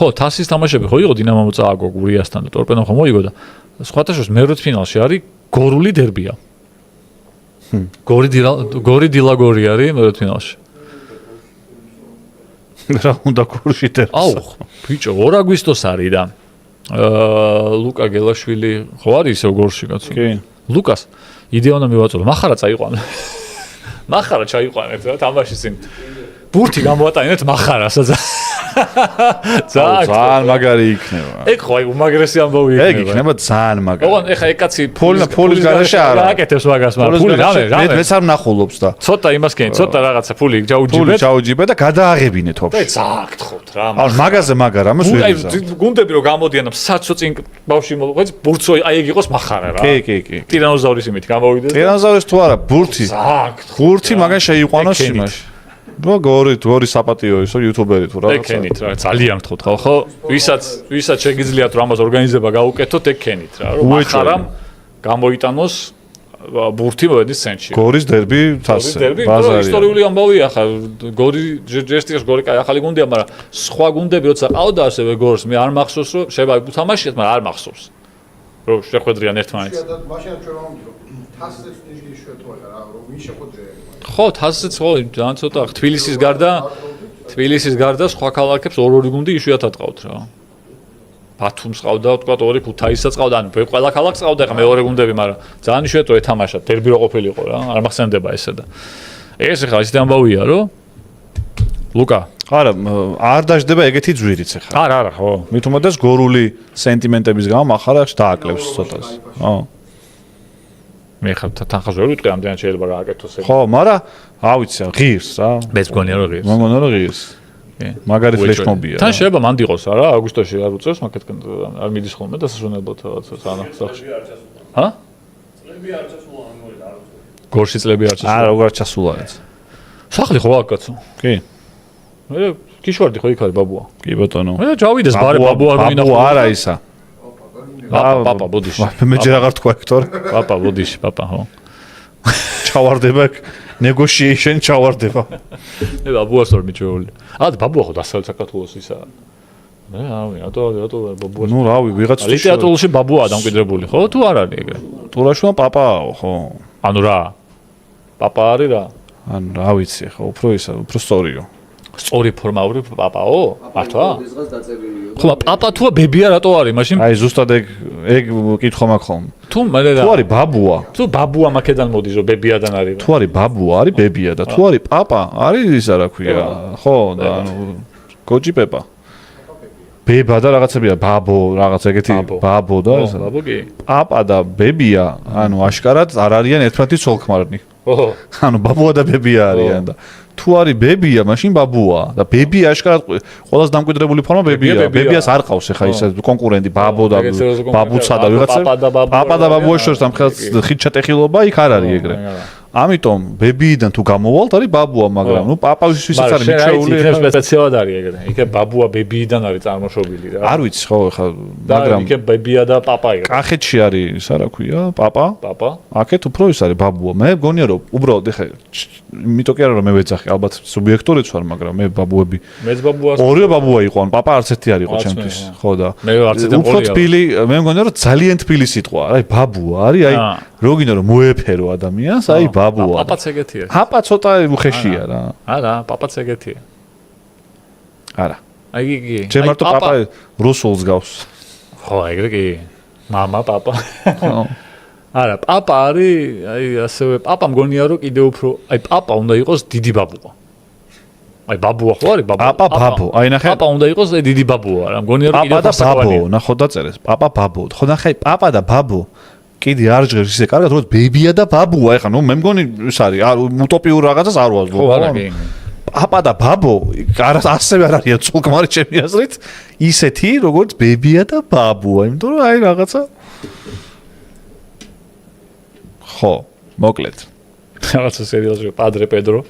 ხო, თასის თამაშები ხო იყო დინამომ წააგო გურიასთან და ტორპედომ ხო მოიგო და სხვათა შორის მერვე ფინალში არის გორული დერბია. გორი დილაგორი არის მერვე ფინალში. რა უნდა გორში დერბია? აუ, ბიჭო, 2 აგვისტოს არის და ლუკა გელაშვილი ხო არის ისევ გორში კაცო? კი. ლუკას იდეა უნდა მივაწოდო, מחარა წაიყვანე. מחარა ჩაიყვანეთ რა თამაშის წინ. ბურთი გამოატანეთ מחარასაც. ძალიან მაგარი იქნება. ეგ ხო აი უმაგრესი ამბავი იქნება. ეგ იქნება ძალიან მაგარი. ოღონ ეხა ეგ კაცი ფულის გარშე არა. აკეთებს მაგას, მაგრამ ფული რამე. მეც არ ნახულობს და. ცოტა იმას კენ, ცოტა რაღაცა ფული ჩაუჯიბეთ და გადააღებინეთ თოფში. და ზააგთხოთ რა. ანუ მაგაზე მაგარ ამას ვერ იზა. გუნდები რომ გამოდიან საცო წინ ბავში მოყვეთ, ბურთო აი ეგ იყოს מחარა რა. კი. ტირანოზავრის იმით გამოვიდეს. ტირანოზავრის თუ არა, ბურთი. ბურთი მაგან შეიყვანოს იმაში. რა გორი საპატიო ისო იუთუბერი თუ რაღაცა. ეკენით რა, ძალიან გთხოვთ ხო? ვისაც შეგიძლიათ რომ ამას ორგანიზება გაუკეთოთ, ეკენით რა, რომ מחარამ გამოიტანოს ბურთი მოედის ცენტრში. გორის დერბი თასზე. ბაზარია. ისტორიული ამბავია ხა, გორი ჯესტიას გორი კაი ახალი გუნდია, მაგრამ სხვა გუნდები როცა ყავდა ასევე გორს, მე არ მახსოვს რომ შევა უთამაშიათ, მაგრამ არ მახსოვს. რომ შეხვედრიან ერთმანეთს. მაშინ ჩვენ ვამბობთ რომ თასზე ნიშნი შეეთვალა რა, რომ ვინ შეხვედრია. ხო, თასზეც ხო, ძალიან ცოტა თბილისის გარდა სხვა ქალაქებს ორ-ორი გუნდი იშვიათად ყავთ რა. ბათუმს ყავდა, თქვა ორი ქუთაისსაც ყავდა, ანუ ყველა ქალაქს ყავდა ხა მეორე გუნდები, მაგრამ ძალიან იშვიათო ეთამაშა, დერბი რო ყოფილიყო რა, არ მახსენდება ესე და. ეს ხა ისეთი ამბავია, რომ ლუკა, არა, არ დაждდება ეგეთი ძვირიც ხა. არა, ხო. მით უმეტეს გორული სენტიმენტების გამო מחარას დააკლებს ცოტას. ხო. მე ხა თანხას ვერ ვიტყვი, ამდენად შეიძლება გააკეთოს ეგ. ხო, მაგრამ ავიცი, ღირს რა. მეც მგონია რომ ღირს. მგონია რომ ღირს. მაგარი ფლეშმობია. თან შეიძლება მანდ იყოს არა, აგვისტოში არ უწევს, მაგეთკენ არ მიდის ხოლმე დასასვენებლად რაღაცა სახლში. ჰა? წლები არ ჩასულა ამოიდა არ უწევს. გორში წლები არ ჩასულა. არა, როგორ ჩასულა ეს. სახლი ხო აქ კაცო? კი. მე კიშვარდი ხო იქ არის ბაბუა. კი ბატონო. მე ჩავიდეს ბარე ბაბუა რო ინახო. ბაბუა არა ისა. პაპა ბოდიში. მე ჯერ აღარ თქვა ექტორ. პაპა ბოდიში, პაპა ხო. ჩავარდება negotiation ჩავარდება. მე ბაბუას ვერ მიჩვეული. აა ბაბუა ხო დასავლეთ საქართველოს ისა. მე რატო ბაბუას. ნუ რავი, ვიღაც ლიტერატურაში ბაბუაა დამკვიდრებული, ხო? თუ არ არის ეგრე? ტურაშუა პაპაო, ხო. ანუ რა? პაპა არის რა? ანუ რა ვიცი, ხო, უფრო სწორიო. სწორი ფორმალური პაპაო? მართლა? ხო, პაპა თუა ბებია რატო არის მაშინ? აი ზუსტად ეგ კითხვა მაქვს ხოლმე. თუ მე თუ არის ბაბუა. თუ ბაბუა მაქედან მოდის რომ ბებიადან არის. თუ არის ბაბუა, არის ბებია და თუ არის პაპა, არის ისა რა ქვია. ხო, და ანუ გოჯი პეპა. ბება და რაღაცებია, ბაბო, რაღაც ეგეთი ბაბო და ეს. ბაბო კი. პაპა და ბებია, ანუ აშკარად არ არიან ერთმანეთის ცოლ-ქმარნი. ხო. ანუ ბაბუა და ბებია არიან და თუ არის ბებია, მაშინ ბაბუაა და ბებია აშკარად ყველაზე დამკვიდრებული ფორმა ბებია. ბებიას არ ყავს ახლა ის კონკურენტი ბაბო და ბაბუცა და ვიღაცა. პაპა და ბაბუას შორის ამ ხილჩატეხილობა იქ არ არის ეგრე. ამიტომ ბებიიდან თუ გამოვალთ არის ბაბუა, მაგრამ ნუ პაპავის ვისაც არის მიჩვეული. იქნებ სპეციალად არის ეგრე. იქ ბაბუა ბებიიდან არის წარმოშობილი რა. არ ვიცი ხო ახლა, მაგრამ იქ ბებია და პაპა იყო. კახეთში არის ისა რა ქვია, პაპა. პაპა. აქეთ უფრო ის არის ბაბუა. მე მგონია რომ უბრალოდ ახლა იმიტომ კი არა რომ მე ვეძახი, ალბათ სუბიექტურიც ვარ, მაგრამ მე ბაბუები. მეც ბაბუას. ორივე ბაბუა იყო, ან პაპა არც ერთი არ იყო ჩემთვის. ხო და მე არც ერთი უფრო თბილი, მე მგონია რომ ძალიან თბილი სიტყვა. აი ბაბუა არის, აი რო გინდა რომ მოეფერო ადამიანს, აი ბაბუა. პაპაც ეგეთია. პაპა ცოტა უხეშია რა. არა, პაპაც ეგეთია. არა. აი იგი. ჩემ მარტო პაპა რუსულს გავს. ხო, ეგრე კი. მამა, პაპა. ხო. არა, პაპა არის, აი ასევე პაპა მგონია რომ კიდე უფრო, აი პაპა უნდა იყოს დიდი ბაბუა. აი ბაბუა ხო არის ბაბუა. პაპა ბაბო, აი ნახე. პაპა უნდა იყოს დიდი ბაბუა რა. მგონია რომ კიდე პაპა და ბაბო, ნახო დაწერეს. პაპა ბაბო. ხო ნახე, პაპა და ბაბო. კიდე არ ჟღერს ისე კარგად, რომ ბებია და ბაბუა, ეხლა ნუ მე მგონი ის არის, უტოპიურ რაღაცას არ ვაზრობ. ხო, არა კი. პაპა და ბაბო, ასევე არ არიან ცოლ-ქმარი ჩემი აზრით, ისეთი, როგორც ბებია და ბაბუა, იმიტომ რომ აი რაღაცა ხო, მოკლედ. რაღაცა სერიალში პადრე პედრო